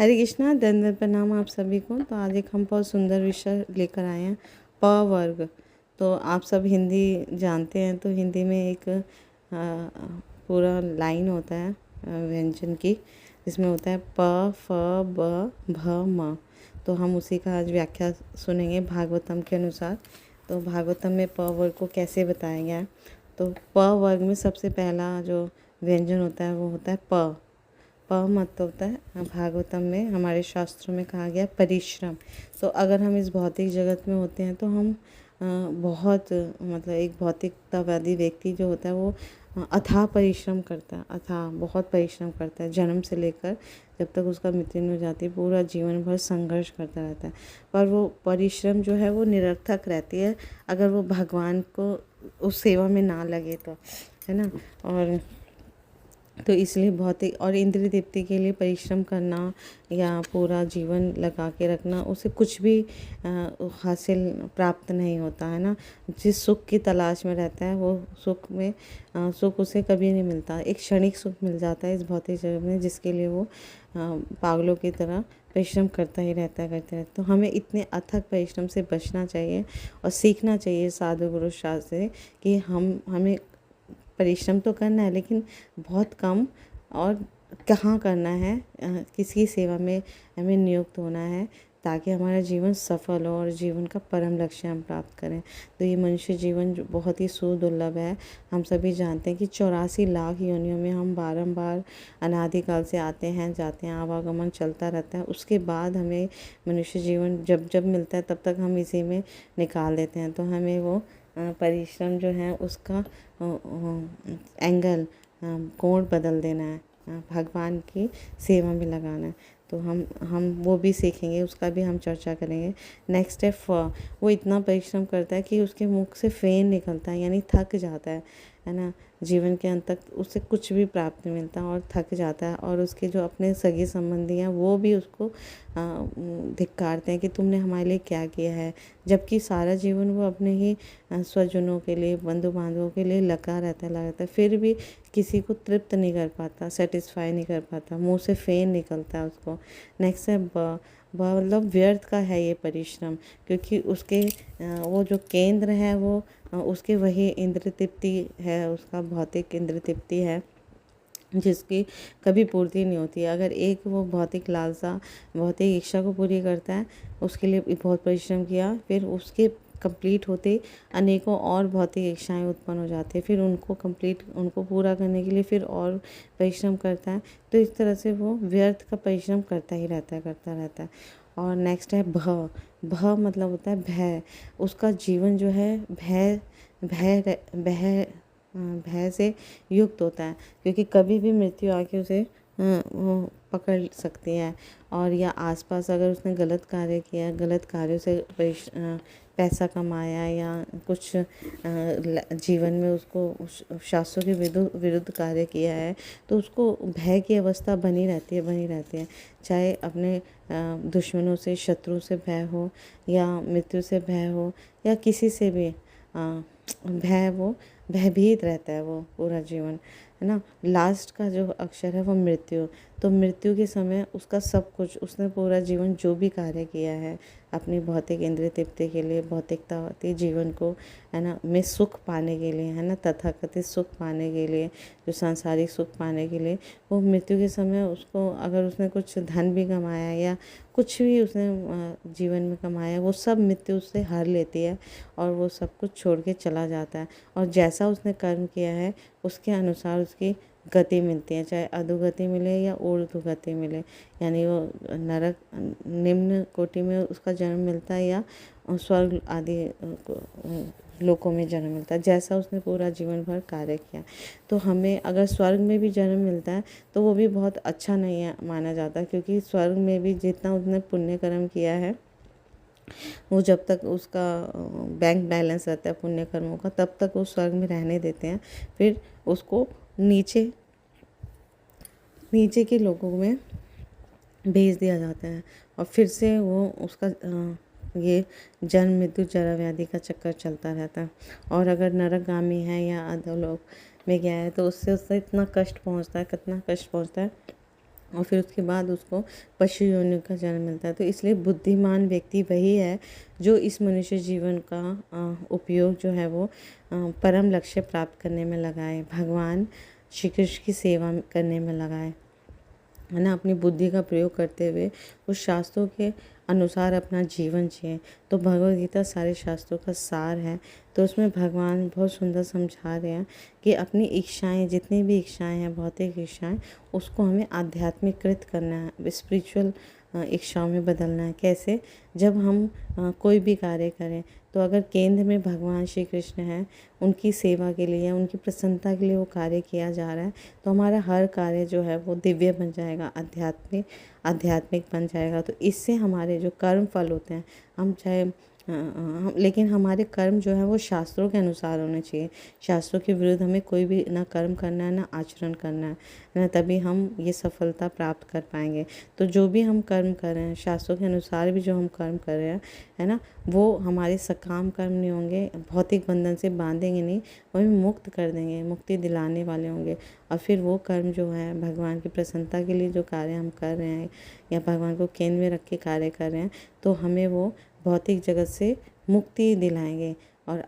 हरे कृष्णा, दंडवत प्रणाम आप सभी को। तो आज एक हम बहुत सुंदर विषय लेकर आए हैं, प वर्ग। तो आप सब हिंदी जानते हैं, तो हिंदी में एक पूरा लाइन होता है व्यंजन की, जिसमें होता है प, फ, ब, भ, म। तो हम उसी का आज व्याख्या सुनेंगे भागवतम के अनुसार। तो भागवतम में प वर्ग को कैसे बताया गया है। तो प वर्ग में सबसे पहला जो व्यंजन होता है वो होता है प। प मतलब होता है भागवतम में, हमारे शास्त्रों में कहा गया परिश्रम। तो अगर हम इस भौतिक जगत में होते हैं तो हम बहुत मतलब एक भौतिकतावादी व्यक्ति जो होता है वो अथाह परिश्रम करता है, अथाह बहुत परिश्रम करता है। जन्म से लेकर जब तक उसका मृत्यु नहीं हो जाती, पूरा जीवन भर संघर्ष करता रहता है। पर वो परिश्रम जो है वो निरर्थक रहती है अगर वो भगवान को उस सेवा में ना लगे तो, है ना। और तो इसलिए भौतिक और इंद्रिय तृप्ति के लिए परिश्रम करना या पूरा जीवन लगा के रखना, उसे कुछ भी हासिल प्राप्त नहीं होता है ना। जिस सुख की तलाश में रहता है वो सुख में सुख उसे कभी नहीं मिलता। एक क्षणिक सुख मिल जाता है इस भौतिक जगत में, जिसके लिए वो पागलों की तरह परिश्रम करता ही रहता है, करते रहता है। तो हमें इतने अथक परिश्रम से बचना चाहिए और सीखना चाहिए साधु गुरु शास्त्र से कि हमें परिश्रम तो करना है, लेकिन बहुत कम, और कहाँ करना है, किसकी सेवा में हमें नियुक्त होना है, ताकि हमारा जीवन सफल हो और जीवन का परम लक्ष्य हम प्राप्त करें। तो ये मनुष्य जीवन जो बहुत ही सुदुर्लभ है। हम सभी जानते हैं कि 84 लाख योनियों में हम बारंबार अनादिकाल से आते हैं जाते हैं, आवागमन चलता रहता है। उसके बाद हमें मनुष्य जीवन जब जब मिलता है तब तक हम इसी में निकाल देते हैं। तो हमें वो परिश्रम जो है उसका एंगल, कोण बदल देना है, भगवान की सेवा में लगाना है। तो हम वो भी सीखेंगे, उसका भी हम चर्चा करेंगे। नेक्स्ट है फ। वो इतना परिश्रम करता है कि उसके मुख से फेन निकलता है, यानी थक जाता है ना। जीवन के अंत तक उसे कुछ भी प्राप्त नहीं मिलता और थक जाता है। और उसके जो अपने सगे संबंधी हैं वो भी उसको धिक्कारते हैं कि तुमने हमारे लिए क्या किया है। जबकि सारा जीवन वो अपने ही स्वजनों के लिए, बंधु बांधवों के लिए लगा रहता है, फिर भी किसी को तृप्त नहीं कर पाता, सेटिस्फाई नहीं कर पाता, मुंह से फेन निकलता है उसको। नेक्स्ट है ब। मतलब व्यर्थ का है ये परिश्रम, क्योंकि उसके वो जो केंद्र है वो उसके वही इंद्र तृप्ति है, उसका भौतिक इंद्र तृप्ति है, जिसकी कभी पूर्ति नहीं होती। अगर एक वो भौतिक लालसा, भौतिक इच्छा को पूरी करता है, उसके लिए बहुत परिश्रम किया, फिर उसके कंप्लीट होते अनेकों और भौतिक इच्छाएं उत्पन्न हो जाती है, फिर उनको पूरा करने के लिए फिर और परिश्रम करता है। तो इस तरह से वो व्यर्थ का परिश्रम करता ही रहता है, करता रहता है। और नेक्स्ट है भ। भ मतलब होता है भय। उसका जीवन जो है भय भय भय भय से युक्त होता है, क्योंकि कभी भी मृत्यु आके उसे वो पकड़ सकती है। और या आसपास अगर उसने गलत कार्य किया, गलत कार्यों से पैसा कमाया या कुछ जीवन में उसको शास्त्रों के विरुद्ध कार्य किया है, तो उसको भय की अवस्था बनी रहती है। चाहे अपने दुश्मनों से, शत्रु से भय हो, या मृत्यु से भय हो, या किसी से भी भय, वो भयभीत रहता है वो पूरा जीवन, है ना। लास्ट का जो अक्षर है वो मृत्यु। तो मृत्यु के समय उसका सब कुछ, उसने पूरा जीवन जो भी कार्य किया है अपनी भौतिक इंद्रिय तृप्ति के लिए, भौतिकतावादी जीवन को, है ना, में सुख पाने के लिए, है ना, तथाकथित सुख पाने के लिए, जो सांसारिक सुख पाने के लिए, वो मृत्यु के समय उसको, अगर उसने कुछ धन भी कमाया या कुछ भी उसने जीवन में कमाया, वो सब मृत्यु उससे हर लेती है और वो सब कुछ छोड़ के चला जाता है। और जैसा उसने कर्म किया है उसके अनुसार उसकी गति मिलती है, चाहे अधोगति मिले या ऊर्ध्व गति मिले, यानी वो नरक निम्न कोटि में उसका जन्म मिलता है या स्वर्ग आदि लोकों में जन्म मिलता है, जैसा उसने पूरा जीवन भर कार्य किया। तो हमें अगर स्वर्ग में भी जन्म मिलता है तो वो भी बहुत अच्छा नहीं है माना जाता, क्योंकि स्वर्ग में भी जितना उसने पुण्य कर्म किया है, वो जब तक उसका बैंक बैलेंस रहता है पुण्य कर्मों का, तब तक वो स्वर्ग में रहने देते हैं। फिर उसको नीचे नीचे के लोगों में भेज दिया जाता है और फिर से वो उसका ये जन्म मृत्यु जरा व्याधि का चक्कर चलता रहता है। और अगर नरकगामी है या अधोलोक में गया है तो उससे इतना कष्ट पहुंचता है, कितना कष्ट पहुंचता है और फिर उसके बाद उसको पशु योनि का जन्म मिलता है। तो इसलिए बुद्धिमान व्यक्ति वही है जो इस मनुष्य जीवन का उपयोग जो है वो परम लक्ष्य प्राप्त करने में लगाए, भगवान श्री कृष्ण की सेवा करने में लगाए, है ना। अपनी बुद्धि का प्रयोग करते हुए उस शास्त्रों के अनुसार अपना जीवन जिए। तो भगवद गीता सारे शास्त्रों का सार है। तो उसमें भगवान बहुत सुंदर समझा रहे हैं कि अपनी इच्छाएं, जितनी भी इच्छाएं हैं, भौतिक इच्छाएं, उसको हमें आध्यात्मिकृत करना है, स्पिरिचुअल इच्छाओं में बदलना है। कैसे? जब हम कोई भी कार्य करें तो अगर केंद्र में भगवान श्री कृष्ण हैं, उनकी सेवा के लिए, उनकी प्रसन्नता के लिए वो कार्य किया जा रहा है, तो हमारा हर कार्य जो है वो दिव्य बन जाएगा, आध्यात्मिक बन जाएगा। तो इससे हमारे जो कर्म फल होते हैं, हम चाहे लेकिन हमारे कर्म जो है वो शास्त्रों के अनुसार होने चाहिए। शास्त्रों के विरुद्ध हमें कोई भी ना कर्म करना है, ना आचरण करना है ना, तभी हम ये सफलता प्राप्त कर पाएंगे। तो जो भी हम कर्म कर रहे हैं, शास्त्रों के अनुसार भी जो हम कर्म कर रहे हैं, है ना, वो हमारे सकाम कर्म नहीं होंगे, भौतिक बंधन से बांधेंगे नहीं, वो हमें मुक्त कर देंगे, मुक्ति दिलाने वाले होंगे। और फिर वो कर्म जो है भगवान की प्रसन्नता के लिए जो कार्य हम कर रहे हैं या भगवान को केंद्र में रख के कार्य कर रहे हैं, तो हमें वो भौतिक जगत से मुक्ति दिलाएंगे और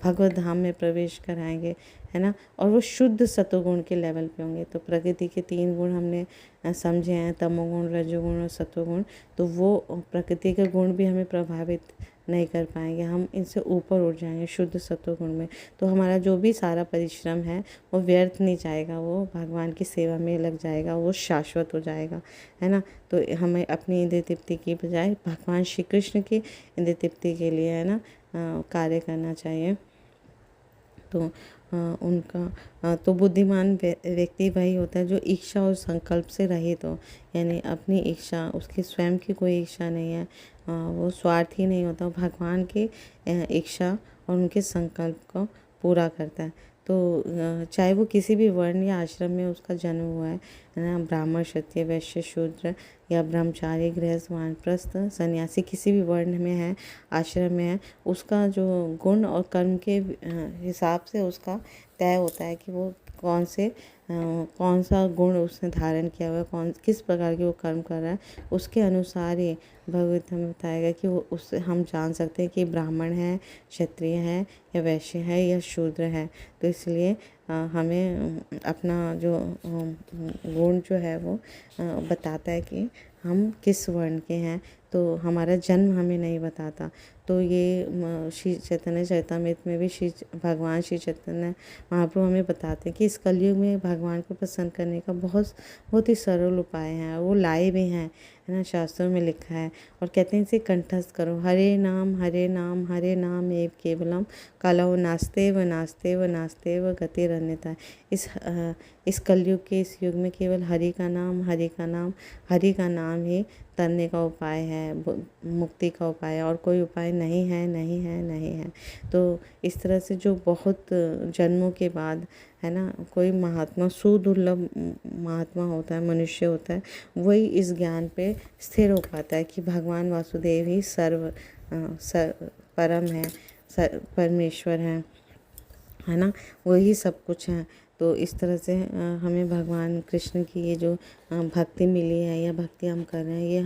भगवत धाम में प्रवेश कराएंगे, है ना। और वो शुद्ध सतोगुण के लेवल पे होंगे। तो प्रकृति के 3 गुण हमने समझे हैं, तमोगुण, रजोगुण और सत्वगुण। तो वो प्रकृति के गुण भी हमें प्रभावित नहीं कर पाएंगे, हम इनसे ऊपर उठ जाएंगे शुद्ध सत्वगुण में। तो हमारा जो भी सारा परिश्रम है वो व्यर्थ नहीं जाएगा, वो भगवान की सेवा में लग जाएगा, वो शाश्वत हो जाएगा, है ना। तो हमें अपनी इंद्रिय तृप्ति की बजाय भगवान श्री कृष्ण की इंद्रिय तृप्ति के लिए, है ना, कार्य करना चाहिए। तो तो बुद्धिमान व्यक्ति वही होता है जो इच्छा और संकल्प से रहित हो, यानी अपनी इच्छा, उसकी स्वयं की कोई इच्छा नहीं है, वो स्वार्थी नहीं होता, भगवान की इच्छा और उनके संकल्प को पूरा करता है। तो चाहे वो किसी भी वर्ण या आश्रम में उसका जन्म हुआ है ना, ब्राह्मण, क्षत्रिय, वैश्य, शूद्र या ब्रह्मचारी, गृहस्थ, वानप्रस्थ, सन्यासी, किसी भी वर्ण में है, आश्रम में है, उसका जो गुण और कर्म के हिसाब से उसका तय होता है कि वो कौन सा गुण उसने धारण किया हुआ है, किस प्रकार के वो कर्म कर रहा है, उसके अनुसार ही भगवत हमें बताएगा कि वो उससे हम जान सकते हैं कि ब्राह्मण है, क्षत्रिय है या वैश्य है या शूद्र है। तो इसलिए हमें अपना जो गुण जो है वो बताता है कि हम किस वर्ण के हैं। तो हमारा जन्म हमें नहीं बताता। तो ये श्री चैतन्य चरितमृत में भी भगवान श्री चैतन्य महाप्रभु हमें बताते हैं कि इस कलयुग में भगवान को प्रसन्न करने का बहुत ही सरल उपाय हैं, वो लाए भी हैं, है ना, शास्त्रों में लिखा है। और कहते हैं इसे कंठस्थ करो, हरे नाम हरे नाम हरे नाम एव केवलम कलौ नास्ते व गतिरन्यथा। इस कलयुग के इस युग में केवल हरि का नाम ही तरने का उपाय है, मुक्ति का उपाय है, और कोई उपाय नहीं है। तो इस तरह से जो बहुत जन्मों के बाद, है ना, कोई महात्मा, सुदुर्लभ महात्मा होता है, मनुष्य होता है, वही इस ज्ञान पे स्थिर हो पाता है कि भगवान वासुदेव ही परम है, परमेश्वर है ना, वही सब कुछ है। तो इस तरह से हमें भगवान कृष्ण की ये जो भक्ति मिली है या भक्ति हम कर रहे हैं, ये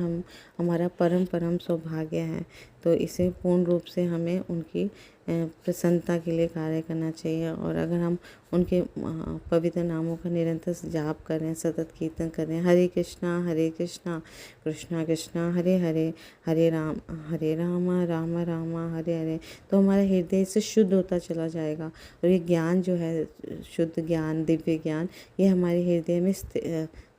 हमारा परम सौभाग्य है। तो इसे पूर्ण रूप से हमें उनकी प्रसन्नता के लिए कार्य करना चाहिए। और अगर हम उनके पवित्र नामों का निरंतर जाप कर रहे हैं, सतत कीर्तन कर रहे हैं, हरे कृष्णा कृष्णा कृष्णा हरे हरे, हरे राम राम राम हरे हरे, तो हमारा हृदय से शुद्ध होता चला जाएगा। और ये ज्ञान जो है, शुद्ध ज्ञान, दिव्य ज्ञान, ये हमारे हृदय में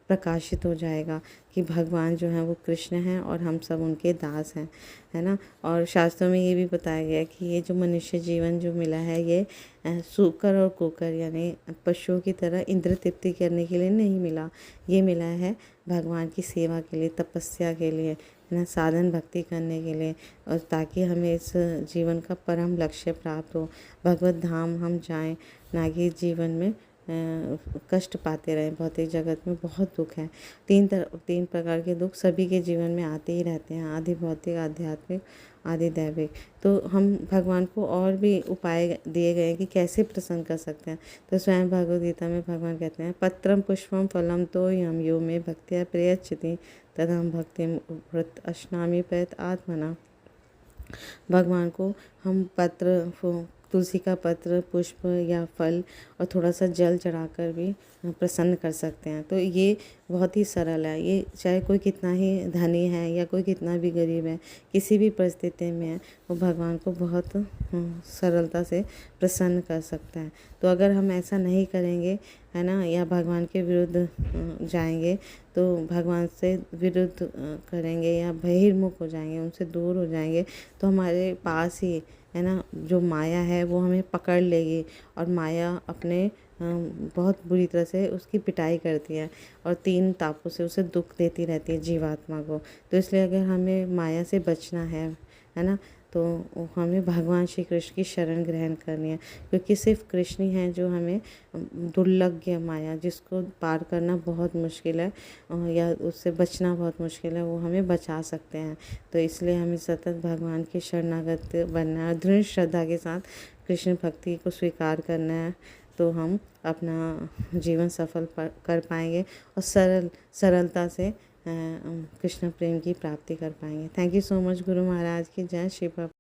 प्रकाशित हो जाएगा कि भगवान जो है वो कृष्ण हैं और हम सब उनके दास हैं, है ना। और शास्त्रों में ये भी बताया गया कि ये जो मनुष्य जीवन जो मिला है, ये सूकर और कुकर यानी पशुओं की तरह इंद्र तृप्ति करने के लिए नहीं मिला, ये मिला है भगवान की सेवा के लिए, तपस्या के लिए, है ना, साधन भक्ति करने के लिए, और ताकि हमें इस जीवन का परम लक्ष्य प्राप्त हो, भगवत धाम हम जाएं, ना कि जीवन में कष्ट पाते रहें। भौतिक जगत में बहुत दुख है। तीन प्रकार के दुख सभी के जीवन में आते ही रहते हैं, आदि भौतिक, आध्यात्मिक, आदि दैविक। तो हम भगवान को और भी उपाय दिए गए हैं कि कैसे प्रसन्न कर सकते हैं। तो स्वयं भगवद गीता में भगवान कहते हैं, पत्रम पुष्पम फलम तोयम यो मे भक्त्या प्रयच्छति तदहं भक्तिम व्रत अश्नामि प्रयत आत्मना। भगवान को हम तुलसी का पत्र, पुष्प या फल और थोड़ा सा जल चढ़ाकर भी प्रसन्न कर सकते हैं। तो ये बहुत ही सरल है। ये चाहे कोई कितना ही धनी है या कोई कितना भी गरीब है, किसी भी परिस्थिति में है, वो भगवान को बहुत सरलता से प्रसन्न कर सकता है। तो अगर हम ऐसा नहीं करेंगे, है ना, या भगवान के विरुद्ध जाएंगे, तो भगवान से विरुद्ध करेंगे या बहिर्मुख हो जाएंगे, उनसे दूर हो जाएंगे, तो हमारे पास ही, है ना, जो माया है वो हमें पकड़ लेगी और माया अपने बहुत बुरी तरह से उसकी पिटाई करती है और 3 तापों से उसे दुख देती रहती है जीवात्मा को। तो इसलिए अगर हमें माया से बचना है ना, तो हमें भगवान श्री कृष्ण की शरण ग्रहण करनी है, क्योंकि सिर्फ कृष्ण ही हैं जो हमें दुर्लभ माया, जिसको पार करना बहुत मुश्किल है या उससे बचना बहुत मुश्किल है, वो हमें बचा सकते हैं। तो इसलिए हमें सतत भगवान की शरणागत बनना है, दृढ़ श्रद्धा के साथ कृष्ण भक्ति को स्वीकार करना है। तो हम अपना जीवन सफल कर पाएंगे और सरलता से कृष्ण प्रेम की प्राप्ति कर पाएंगे। Thank you so much Guru Maharaj की जय। श्री प्रभु।